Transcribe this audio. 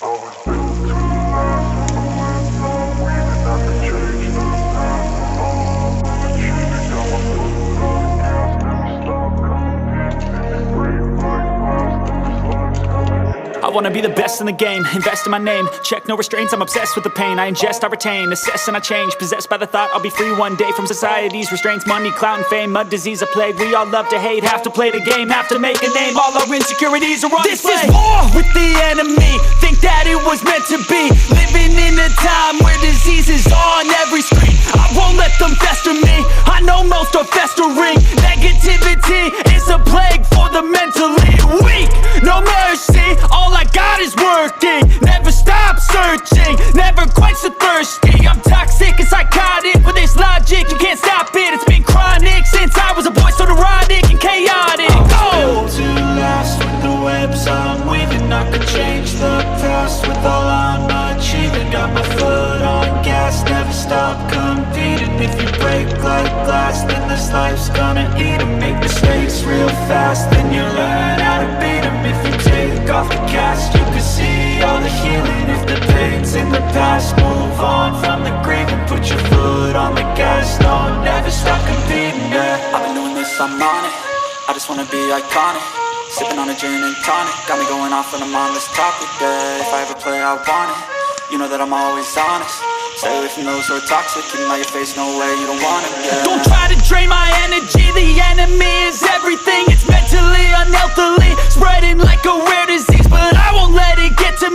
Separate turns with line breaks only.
I wanna be the best in the game, invest in my name. Check no restraints, I'm obsessed with the pain. I ingest, I retain, assess and I change. Possessed by the thought I'll be free one day from society's restraints. Money, clout and fame, mud, disease, a plague. We all love to hate, have to play the game, have to make a name. All our insecurities are on display. This is war with the enemy, think that it was meant to be. Living in a time where disease is on every screen. I won't let them fester me, I know most are festering. Negativity is a plague for the mentally weak. No mercy, all I got is working. Never stop searching, never quench the thirsty. I'm toxic and psychotic, with this logic you can't stop it. It's been chronic since I was a boy, so neurotic and chaotic.
I'm built to last with the webs I'm weaving. I could change the past with all I'm achieving. Got my foot on gas, never stop competing. If you break like glass, then this life's gonna eat 'em. Make mistakes real fast, then you learn how to beat 'em. If you take off the cast, you can see all the healing. If the pain's in the past, move on from the grave and put your foot on the gas. No, never stop competing, yeah. I've been doing this, I'm on it. I just wanna be iconic. Sipping on a gin and tonic, got me going off when I'm on this topic, yeah. If I ever play, I want it. You know that I'm always honest. Stay away from those who are toxic. Keep them out your face, no way, you don't want it, yeah.
Don't try to drain my energy, the enemy is everything. It's mentally, unhealthily, spreading like a rare disease. But I won't let it get to